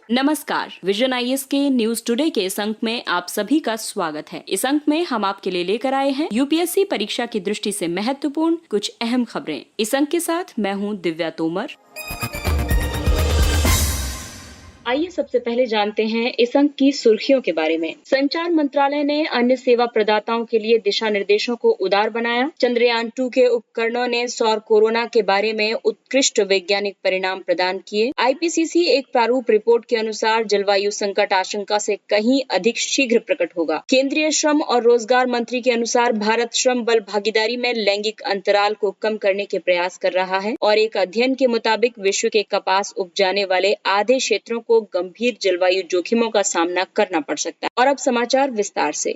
नमस्कार, vision IAS के news today के इस अंक में आप सभी का स्वागत है। इस अंक में हम आपके लिए लेकर आए हैं यूपीएससी परीक्षा की दृष्टि से महत्वपूर्ण कुछ अहम खबरें। इस अंक के साथ मैं हूं दिव्या तोमर। आइए सबसे पहले जानते हैं इस अंक की सुर्खियों के बारे में। संचार मंत्रालय ने अन्य सेवा प्रदाताओं के लिए दिशा निर्देशों को उदार बनाया। चंद्रयान 2 के उपकरणों ने सौर कोरोना के बारे में उत्कृष्ट वैज्ञानिक परिणाम प्रदान किए। आईपीसीसी एक प्रारूप रिपोर्ट के अनुसार जलवायु संकट आशंका से कहीं अधिक शीघ्र प्रकट होगा। केंद्रीय श्रम और रोजगार मंत्री के अनुसार भारत श्रम बल भागीदारी में लैंगिक अंतराल को कम करने के प्रयास कर रहा है और एक अध्ययन के मुताबिक विश्व के कपास उपजाने वाले आधे क्षेत्रों को गंभीर जलवायु जोखिमों का सामना करना पड़ सकता है। और अब समाचार विस्तार से।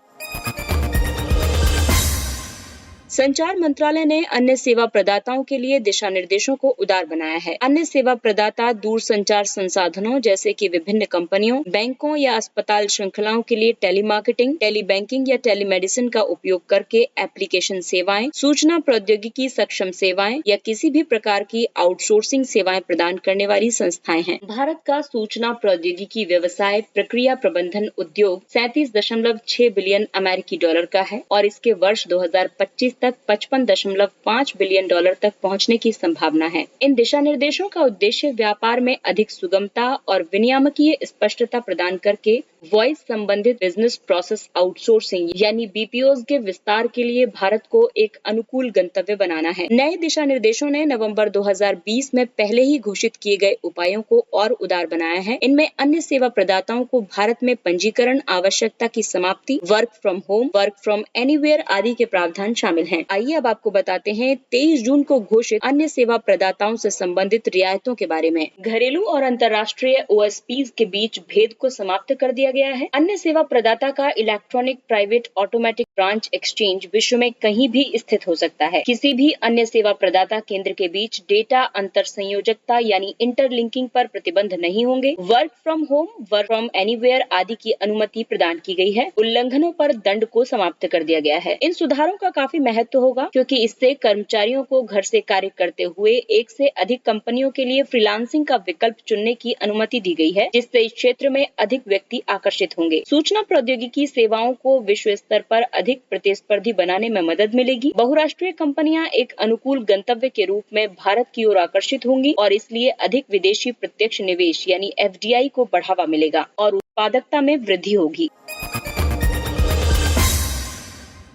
संचार मंत्रालय ने अन्य सेवा प्रदाताओं के लिए दिशा निर्देशों को उदार बनाया है। अन्य सेवा प्रदाता दूर संचार संसाधनों जैसे कि विभिन्न कंपनियों, बैंकों या अस्पताल श्रृंखलाओं के लिए टेलीमार्केटिंग, टेलीबैंकिंग या टेलीमेडिसिन का उपयोग करके एप्लीकेशन सेवाएं, सूचना प्रौद्योगिकी सक्षम सेवाएं या किसी भी प्रकार की आउटसोर्सिंग सेवाएं प्रदान करने वाली संस्थाएं हैं। भारत का सूचना प्रौद्योगिकी व्यवसाय प्रक्रिया प्रबंधन उद्योग 37.6 बिलियन अमेरिकी डॉलर का है और इसके वर्ष 2025 तक 55.5 बिलियन डॉलर तक पहुंचने की संभावना है। इन दिशा निर्देशों का उद्देश्य व्यापार में अधिक सुगमता और विनियामकीय स्पष्टता प्रदान करके वॉइस संबंधित बिजनेस प्रोसेस आउटसोर्सिंग यानी बीपीओ के विस्तार के लिए भारत को एक अनुकूल गंतव्य बनाना है। नए दिशा निर्देशों ने नवंबर 2020 में पहले ही घोषित किए गए उपायों को और उदार बनाया है। इनमें अन्य सेवा प्रदाताओं को भारत में पंजीकरण आवश्यकता की समाप्ति, work from home, work from anywhere आदि के प्रावधान शामिल हैं। आइए अब आपको बताते हैं 23 जून को घोषित अन्य सेवा प्रदाताओं से संबंधित रियायतों के बारे में। घरेलू और अंतर्राष्ट्रीय ओएसपी के बीच भेद को समाप्त कर दिया गया है। अन्य सेवा प्रदाता का electronic private automatic branch exchange विश्व में कहीं भी स्थित हो सकता है। किसी भी अन्य सेवा प्रदाता केंद्र के बीच डेटा अंतर संयोजकता यानी इंटरलिंकिंग पर प्रतिबंध नहीं होंगे। Work from home, work from anywhere आदि की अनुमति प्रदान की गई है। उल्लंघनों पर दंड को समाप्त कर दिया गया है। इन सुधारों का काफी महत्व होगा क्योंकि इससे कर्मचारियों को घर से कार्य करते हुए एक से अधिक कंपनियों के लिए फ्रीलांसिंग का विकल्प चुनने की अनुमति दी गई है, जिससे इस क्षेत्र में अधिक व्यक्ति आकर्षित होंगे। सूचना प्रौद्योगिकी सेवाओं को विश्व स्तर पर अधिक प्रतिस्पर्धी बनाने में मदद मिलेगी। बहुराष्ट्रीय कंपनियां एक अनुकूल गंतव्य के रूप में भारत की ओर आकर्षित होंगी और इसलिए अधिक विदेशी प्रत्यक्ष निवेश यानी एफडीआई को बढ़ावा मिलेगा और उत्पादकता में वृद्धि होगी।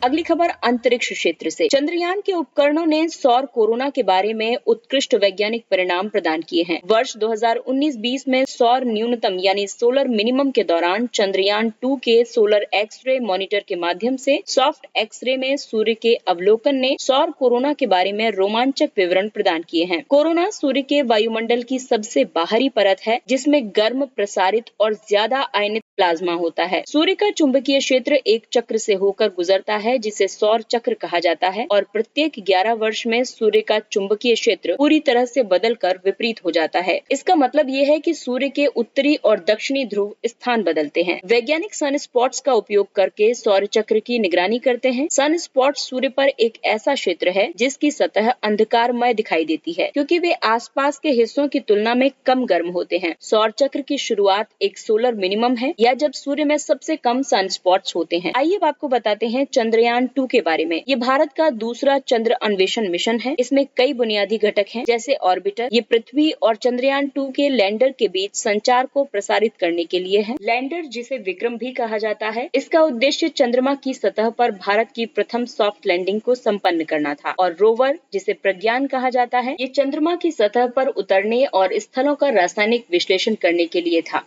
अगली खबर अंतरिक्ष क्षेत्र से। चंद्रयान के उपकरणों ने सौर कोरोना के बारे में उत्कृष्ट वैज्ञानिक परिणाम प्रदान किए हैं। वर्ष 2019-20 में सौर न्यूनतम यानी सोलर मिनिमम के दौरान चंद्रयान 2 के सोलर एक्स-रे मॉनिटर के माध्यम से सॉफ्ट एक्स-रे में सूर्य के अवलोकन ने सौर कोरोना के बारे में रोमांचक विवरण प्रदान किए हैं। कोरोना सूर्य के वायुमंडल की सबसे बाहरी परत है जिसमें गर्म, प्रसारित और ज्यादा आयनित प्लाज्मा होता है। सूर्य का चुंबकीय क्षेत्र एक चक्र से होकर गुजरता है जिसे सौर चक्र कहा जाता है और प्रत्येक 11 वर्ष में सूर्य का चुंबकीय क्षेत्र पूरी तरह से बदलकर विपरीत हो जाता है। इसका मतलब ये है कि सूर्य के उत्तरी और दक्षिणी ध्रुव स्थान बदलते हैं। वैज्ञानिक सन स्पॉट्स का उपयोग करके सौर चक्र की निगरानी करते हैं। सन स्पॉट सूर्य पर एक ऐसा क्षेत्र है जिसकी सतह अंधकारमय दिखाई देती है क्योंकि वे आसपास के हिस्सों की तुलना में कम गर्म होते हैं। सौर चक्र की शुरुआत एक सोलर मिनिमम है या जब सूर्य में सबसे कम सन स्पॉट्स होते हैं। आइए आपको बताते हैं चंद्रयान 2 के बारे में। ये भारत का दूसरा चंद्र अन्वेषण मिशन है। इसमें कई बुनियादी घटक हैं जैसे ऑर्बिटर। ये पृथ्वी और चंद्रयान 2 के लैंडर के बीच संचार को प्रसारित करने के लिए है। लैंडर जिसे विक्रम भी कहा जाता है, इसका उद्देश्य चंद्रमा की सतह पर भारत की प्रथम सॉफ्ट लैंडिंग को संपन्न करना था और रोवर जिसे प्रज्ञान कहा जाता है, ये चंद्रमा की सतह पर उतरने और स्थलों का रासायनिक विश्लेषण करने के लिए था।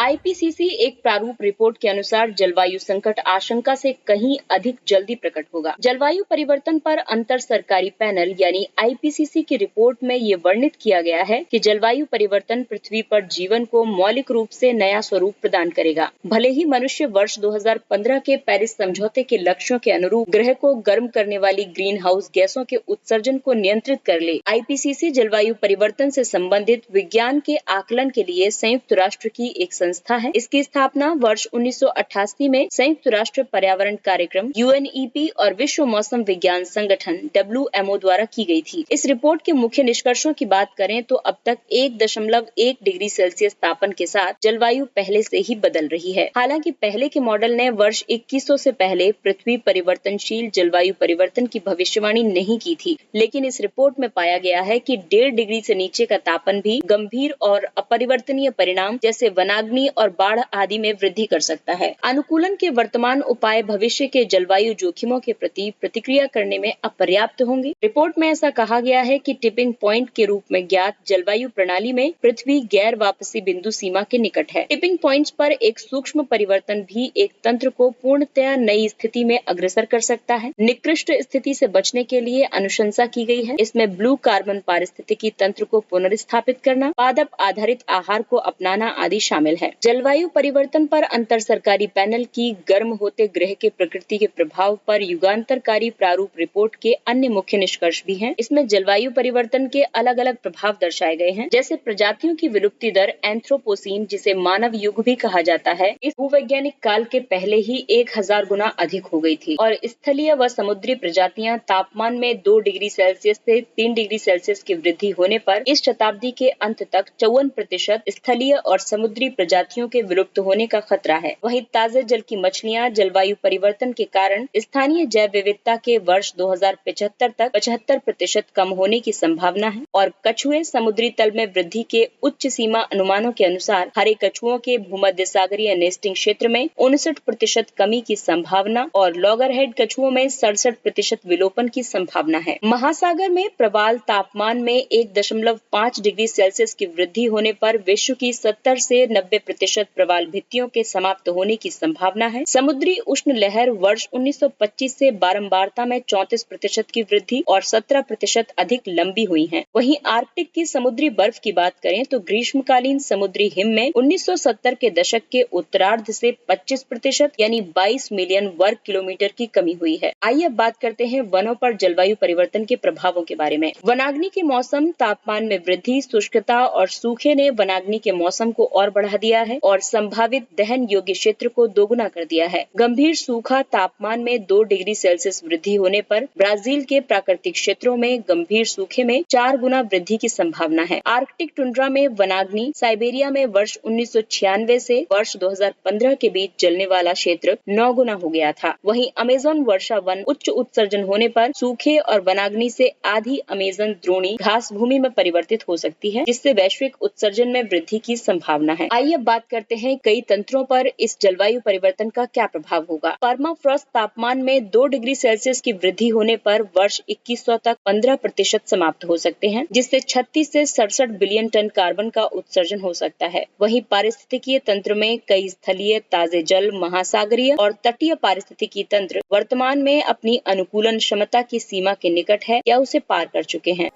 आईपीसीसी एक प्रारूप रिपोर्ट के अनुसार जलवायु संकट आशंका से कहीं अधिक जल्दी प्रकट होगा। जलवायु परिवर्तन पर अंतर सरकारी पैनल यानी आईपीसीसी की रिपोर्ट में ये वर्णित किया गया है कि जलवायु परिवर्तन पृथ्वी पर जीवन को मौलिक रूप से नया स्वरूप प्रदान करेगा। भले ही मनुष्य वर्ष 2015 के पेरिस समझौते के लक्ष्यों के अनुरूप ग्रह को गर्म करने वाली ग्रीन हाउस गैसों के उत्सर्जन को नियंत्रित कर ले, आईपीसीसी जलवायु परिवर्तन से संबंधित विज्ञान के आकलन के लिए संयुक्त राष्ट्र की एक संस्था संस्था है। इसकी स्थापना वर्ष 1988 में संयुक्त राष्ट्र पर्यावरण कार्यक्रम UNEP और विश्व मौसम विज्ञान संगठन WMO द्वारा की गई थी। इस रिपोर्ट के मुख्य निष्कर्षों की बात करें तो अब तक 1.1 डिग्री सेल्सियस तापन के साथ जलवायु पहले से ही बदल रही है। हालांकि पहले के मॉडल ने वर्ष 2100 से पहले पृथ्वी परिवर्तनशील जलवायु परिवर्तन की भविष्यवाणी नहीं की थी, लेकिन इस रिपोर्ट में पाया गया है कि 1.5 डिग्री से नीचे का तापन भी गंभीर और अपरिवर्तनीय परिणाम जैसे वनाग्नि और बाढ़ आदि में वृद्धि कर सकता है। अनुकूलन के वर्तमान उपाय भविष्य के जलवायु जोखिमों के प्रति प्रतिक्रिया करने में अपर्याप्त होंगे। रिपोर्ट में ऐसा कहा गया है कि टिपिंग पॉइंट के रूप में ज्ञात जलवायु प्रणाली में पृथ्वी गैर वापसी बिंदु सीमा के निकट है। टिपिंग पॉइंट्स पर एक सूक्ष्म परिवर्तन भी एक तंत्र को पूर्णतया नई स्थिति में अग्रसर कर सकता है। निकृष्ट स्थिति से बचने के लिए अनुशंसा की गई है। इसमें ब्लू कार्बन पारिस्थितिकी तंत्र को पुनर्स्थापित करना, पादप आधारित आहार को अपनाना आदि शामिल है। जलवायु परिवर्तन पर अंतर सरकारी पैनल की गर्म होते ग्रह के प्रकृति के प्रभाव पर युगांतरकारी प्रारूप रिपोर्ट के अन्य मुख्य निष्कर्ष भी हैं। इसमें जलवायु परिवर्तन के अलग अलग प्रभाव दर्शाए गए हैं, जैसे प्रजातियों की विलुप्ति दर एंथ्रोपोसीन, जिसे मानव युग भी कहा जाता है, इस भूवैज्ञानिक काल के पहले ही 1000 गुना अधिक हो गई थी और स्थलीय व समुद्री प्रजातियां तापमान में 2 डिग्री सेल्सियस से 3 डिग्री सेल्सियस की वृद्धि होने पर इस शताब्दी के अंत तक 54% स्थलीय और समुद्री प्रजातियों के विलुप्त होने का खतरा है। वहीं ताजे जल की मछलियां जलवायु परिवर्तन के कारण स्थानीय जैव विविधता के वर्ष 2075 तक 75% कम होने की संभावना है और कछुए समुद्री तल में वृद्धि के उच्च सीमा अनुमानों के अनुसार हरे कछुओं के भूमध्य सागरीय नेस्टिंग क्षेत्र में 59% कमी की संभावना और लॉगरहेड कछुओं में 67% विलोपन की संभावना है। महासागर में प्रवाल तापमान में 1.5 डिग्री सेल्सियस की वृद्धि होने पर विश्व की 70 से 90% प्रवाल भित्तियों के समाप्त होने की संभावना है। समुद्री उष्ण लहर वर्ष 1925 से बारंबारता में 34% की वृद्धि और 17% अधिक लंबी हुई है। वहीं आर्कटिक की समुद्री बर्फ की बात करें तो ग्रीष्मकालीन समुद्री हिम में 1970 के दशक के उत्तरार्ध से 25% यानी 22 मिलियन वर्ग किलोमीटर की कमी हुई है। आइए अब बात करते हैं वनों पर जलवायु परिवर्तन के प्रभावों के बारे में। वनाग्नि के मौसम, तापमान में वृद्धि, शुष्कता और सूखे ने वनाग्नि के मौसम को और बढ़ा दिया है और संभावित दहन योग्य क्षेत्र को दोगुना कर दिया है। गंभीर सूखा, तापमान में 2 डिग्री सेल्सियस वृद्धि होने पर ब्राजील के प्राकृतिक क्षेत्रों में गंभीर सूखे में 4 गुना वृद्धि की संभावना है। आर्कटिक टुंड्रा में वनाग्नि, साइबेरिया में वर्ष 1996 से वर्ष 2015 के बीच जलने वाला क्षेत्र 9 गुना हो गया था। वहीं अमेज़न वर्षा वन उच्च उत्सर्जन होने पर सूखे और वनाग्नि से आधी अमेज़न द्रोणी घास भूमि में परिवर्तित हो सकती है, जिससे वैश्विक उत्सर्जन में वृद्धि की संभावना है। आइए अब बात करते हैं कई तंत्रों पर इस जलवायु परिवर्तन का क्या प्रभाव होगा। परमाफ्रॉस्ट तापमान में 2 डिग्री सेल्सियस की वृद्धि होने पर वर्ष 2100 तक 15% समाप्त हो सकते हैं, जिससे 36 से 67 बिलियन टन कार्बन का उत्सर्जन हो सकता है। वहीं पारिस्थितिकीय तंत्र में कई स्थलीय, ताजे जल, महासागरीय और तटीय पारिस्थितिकी तंत्र वर्तमान में अपनी अनुकूलन क्षमता की सीमा के निकट है या उसे पार कर चुके हैं।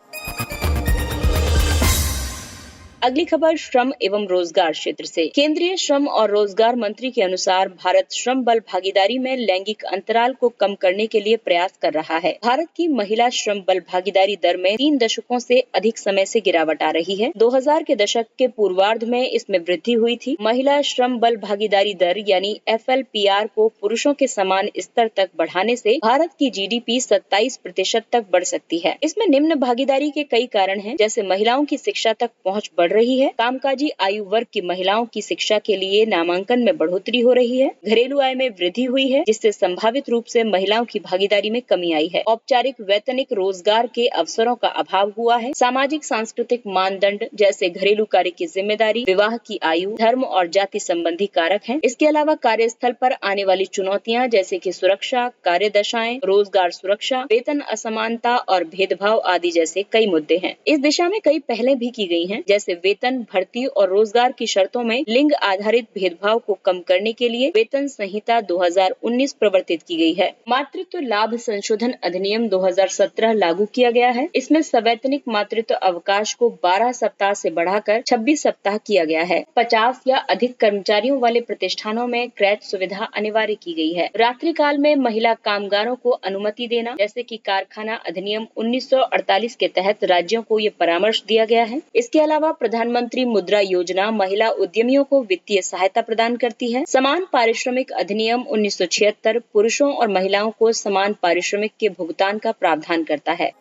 अगली खबर श्रम एवं रोजगार क्षेत्र से। केंद्रीय श्रम और रोजगार मंत्री के अनुसार भारत श्रम बल भागीदारी में लैंगिक अंतराल को कम करने के लिए प्रयास कर रहा है। भारत की महिला श्रम बल भागीदारी दर में 3 दशकों से अधिक समय से गिरावट आ रही है। 2000 के दशक के पूर्वार्ध में इसमें वृद्धि हुई थी। महिला श्रम बल भागीदारी दर यानी FLPR को पुरुषों के समान स्तर तक बढ़ाने से भारत की GDP 27% तक बढ़ सकती है। इसमें निम्न भागीदारी के कई कारण हैं, जैसे महिलाओं की शिक्षा तक पहुँच बढ़ रही है, कामकाजी आयु वर्ग की महिलाओं की शिक्षा के लिए नामांकन में बढ़ोतरी हो रही है, घरेलू आय में वृद्धि हुई है, जिससे संभावित रूप से महिलाओं की भागीदारी में कमी आई है। औपचारिक वैतनिक रोजगार के अवसरों का अभाव हुआ है। सामाजिक सांस्कृतिक मानदंड जैसे घरेलू कार्य की जिम्मेदारी, विवाह की आयु, धर्म और जाति संबंधी कारक हैं। इसके अलावा कार्यस्थल पर आने वाली चुनौतियां जैसे कि सुरक्षा, कार्य दशाएं, रोजगार सुरक्षा, वेतन असमानता और भेदभाव आदि जैसे कई मुद्दे हैं। इस दिशा में कई पहलें भी की गई हैं, जैसे वेतन, भर्ती और रोजगार की शर्तों में लिंग आधारित भेदभाव को कम करने के लिए वेतन संहिता 2019 प्रवर्तित की गई है। मातृत्व लाभ संशोधन अधिनियम 2017 लागू किया गया है। इसमें सवैतनिक मातृत्व अवकाश को 12 सप्ताह से बढ़ाकर 26 सप्ताह किया गया है। 50 या अधिक कर्मचारियों वाले प्रतिष्ठानों में क्रैच सुविधा अनिवार्य की गई है। रात्रि काल में महिला कामगारों को अनुमति देना, जैसे कि कारखाना अधिनियम 1948 के तहत राज्यों को ये परामर्श दिया गया है। इसके अलावा प्रधानमंत्री मुद्रा योजना महिला उद्यमियों को वित्तीय सहायता प्रदान करती है। समान पारिश्रमिक अधिनियम 1976 पुरुषों और महिलाओं को समान पारिश्रमिक के भुगतान का प्रावधान करता है।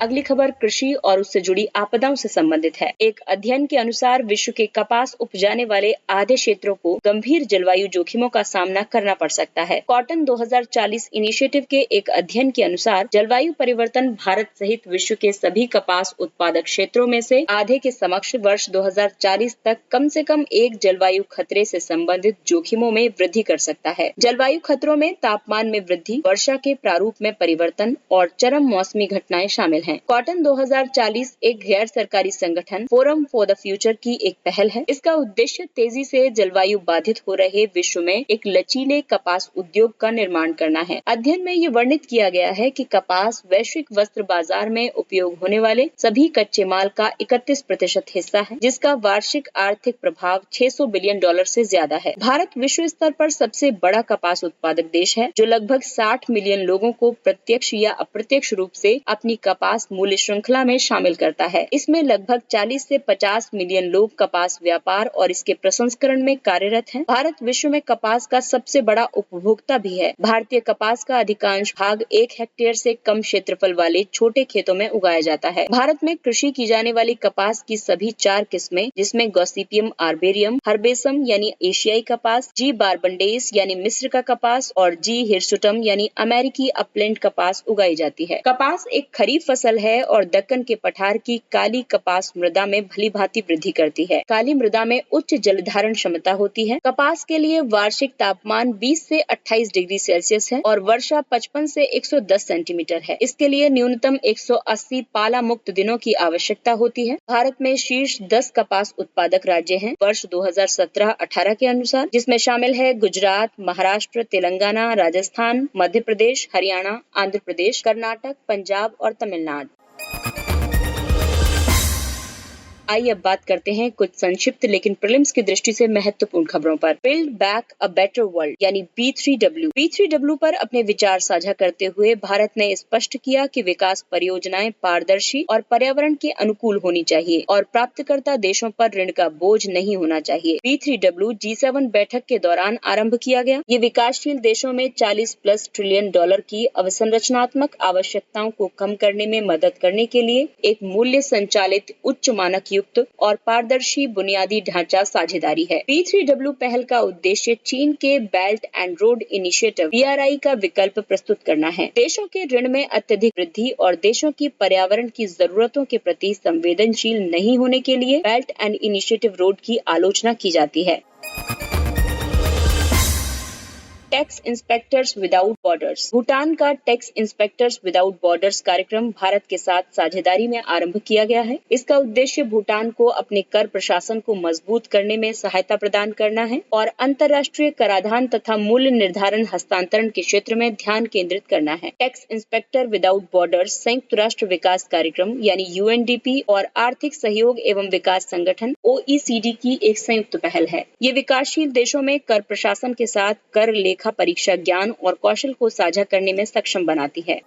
अगली खबर कृषि और उससे जुड़ी आपदाओं से संबंधित है। एक अध्ययन के अनुसार विश्व के कपास उपजाने वाले आधे क्षेत्रों को गंभीर जलवायु जोखिमों का सामना करना पड़ सकता है। कॉटन 2040 इनिशिएटिव के एक अध्ययन के अनुसार जलवायु परिवर्तन भारत सहित विश्व के सभी कपास उत्पादक क्षेत्रों में से आधे के समक्ष वर्ष 2040 तक कम से कम एक जलवायु खतरे से संबंधित जोखिमों में वृद्धि कर सकता है। जलवायु खतरों में तापमान में वृद्धि, वर्षा के प्रारूप में परिवर्तन और चरम मौसमी घटनाएं शामिल हैं। कॉटन 2040 एक गैर सरकारी संगठन फोरम फॉर द फ्यूचर की एक पहल है। इसका उद्देश्य तेजी से जलवायु बाधित हो रहे विश्व में एक लचीले कपास उद्योग का निर्माण करना है। अध्ययन में ये वर्णित किया गया है कि कपास वैश्विक वस्त्र बाजार में उपयोग होने वाले सभी कच्चे माल का 31% हिस्सा है, जिसका वार्षिक आर्थिक प्रभाव $600 बिलियन से ज्यादा है। भारत विश्व स्तर पर सबसे बड़ा कपास उत्पादक देश है, जो लगभग 60 मिलियन लोगों को प्रत्यक्ष या अप्रत्यक्ष रूप से अपनी कपास मूल्य श्रृंखला में शामिल करता है। इसमें लगभग 40 से 50 मिलियन लोग कपास व्यापार और इसके प्रसंस्करण में कार्यरत हैं। भारत विश्व में कपास का सबसे बड़ा उपभोक्ता भी है। भारतीय कपास का अधिकांश भाग 1 हेक्टेयर से कम क्षेत्रफल वाले छोटे खेतों में उगाया जाता है। भारत में कृषि की जाने वाली कपास की सभी 4 किस्में, जिसमें गॉसिपियम आर्बेरियम, हर्बेसम यानी एशियाई कपास, जी बारबंडेस यानी मिस्र का कपास और जी हिरसुटम यानी अमेरिकी अपलैंड कपास उगाई जाती है। कपास एक खरीफ फसल है और दक्कन के पठार की काली कपास मृदा में भली भांति वृद्धि करती है। काली मृदा में उच्च जल धारण क्षमता होती है। कपास के लिए वार्षिक तापमान 20 से 28 डिग्री सेल्सियस है और वर्षा 55 से 110 सेंटीमीटर है। इसके लिए न्यूनतम 180 पाला मुक्त दिनों की आवश्यकता होती है। भारत में शीर्ष 10 कपास उत्पादक राज्य हैं वर्ष 2017-18 के अनुसार, जिसमें शामिल है गुजरात, महाराष्ट्र, तेलंगाना, राजस्थान, मध्य प्रदेश, हरियाणा, आंध्र प्रदेश, कर्नाटक, पंजाब और तमिलनाडु। आइए अब बात करते हैं कुछ संक्षिप्त लेकिन प्रीलिम्स की दृष्टि से महत्वपूर्ण खबरों पर। Build back a better world यानी B3W पर अपने विचार साझा करते हुए भारत ने स्पष्ट किया कि विकास परियोजनाएं पारदर्शी और पर्यावरण के अनुकूल होनी चाहिए और प्राप्तकर्ता देशों पर ऋण का बोझ नहीं होना चाहिए। B3W G7 बैठक के दौरान आरंभ किया गया। ये विकासशील देशों में $40+ ट्रिलियन की अवसंरचनात्मक आवश्यकताओं को कम करने में मदद करने के लिए एक मूल्य संचालित उच्च मानक और पारदर्शी बुनियादी ढांचा साझेदारी है। B3W पहल का उद्देश्य चीन के belt and road initiative BRI का विकल्प प्रस्तुत करना है। देशों के ऋण में अत्यधिक वृद्धि और देशों की पर्यावरण की जरूरतों के प्रति संवेदनशील नहीं होने के लिए बेल्ट एंड इनिशिएटिव रोड की आलोचना की जाती है। Tax inspectors without borders. Bhutan का टैक्स इंस्पेक्टर्स विदाउट बॉर्डर्स कार्यक्रम भारत के साथ साझेदारी में आरंभ किया गया है। इसका उद्देश्य भूटान को अपने कर प्रशासन को मजबूत करने में सहायता प्रदान करना है और अंतर्राष्ट्रीय कराधान तथा मूल्य निर्धारण हस्तांतरण के क्षेत्र में ध्यान केंद्रित करना है। टैक्स इंस्पेक्टर विदाउट बॉर्डर्स संयुक्त राष्ट्र विकास कार्यक्रम यानी UNDP और आर्थिक सहयोग एवं विकास संगठन OECD की एक संयुक्त पहल है। ये विकासशील देशों में कर प्रशासन के साथ कर लेखा परीक्षा ज्ञान और कौशल को साझा करने में सक्षम बनाती है।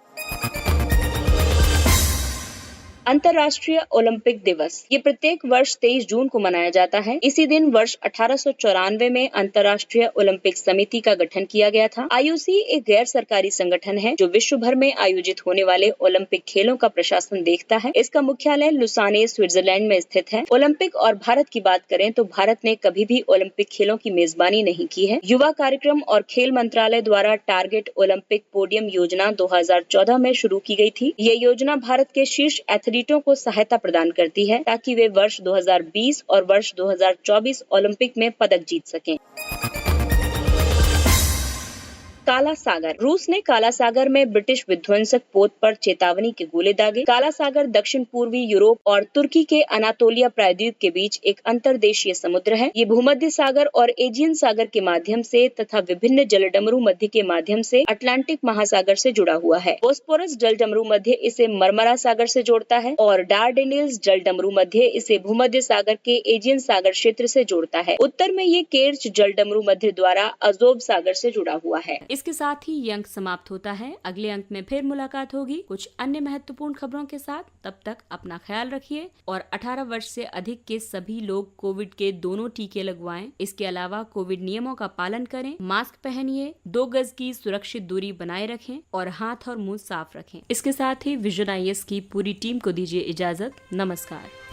अंतर्राष्ट्रीय ओलंपिक दिवस ये प्रत्येक वर्ष 23 जून को मनाया जाता है। इसी दिन वर्ष 1894 में अंतर्राष्ट्रीय ओलंपिक समिति का गठन किया गया था। IOC एक गैर सरकारी संगठन है जो विश्व भर में आयोजित होने वाले ओलंपिक खेलों का प्रशासन देखता है। इसका मुख्यालय लुसाने स्विट्जरलैंड में स्थित है। ओलंपिक और भारत की बात करें तो भारत ने कभी भी ओलंपिक खेलों की मेजबानी नहीं की है। युवा कार्यक्रम और खेल मंत्रालय द्वारा टारगेट ओलंपिक पोडियम योजना 2014 में शुरू की गई थी। ये योजना भारत के शीर्ष एथलीटों को सहायता प्रदान करती है ताकि वे वर्ष 2020 और वर्ष 2024 ओलंपिक में पदक जीत सकें। काला सागर। रूस ने काला सागर में ब्रिटिश विध्वंसक पोत पर चेतावनी के गोले दागे। काला सागर दक्षिण पूर्वी यूरोप और तुर्की के अनातोलिया प्रायद्वीप के बीच एक अंतर्देशीय समुद्र है। ये भूमध्य सागर और एजियन सागर के माध्यम से तथा विभिन्न जलडमरू मध्य के माध्यम से अटलांटिक महासागर से जुड़ा हुआ है। बोस्पोरस जलडमरू मध्य इसे मरमरा सागर से जोड़ता है और डार्डेनिल्स जलडमरू मध्य इसे भूमध्य सागर के एजियन सागर क्षेत्र से जोड़ता है। उत्तर में ये केर्च जलडमरू मध्य द्वारा अजोब सागर से जुड़ा हुआ है। इसके साथ ही ये अंक समाप्त होता है। अगले अंक में फिर मुलाकात होगी कुछ अन्य महत्वपूर्ण खबरों के साथ। तब तक अपना ख्याल रखिए और 18 वर्ष से अधिक के सभी लोग कोविड के दोनों टीके लगवाएं। इसके अलावा कोविड नियमों का पालन करें, मास्क पहनिए, 2 गज की सुरक्षित दूरी बनाए रखें और हाथ और मुंह साफ रखें। इसके साथ ही विजन IAS की पूरी टीम को दीजिए इजाजत। नमस्कार।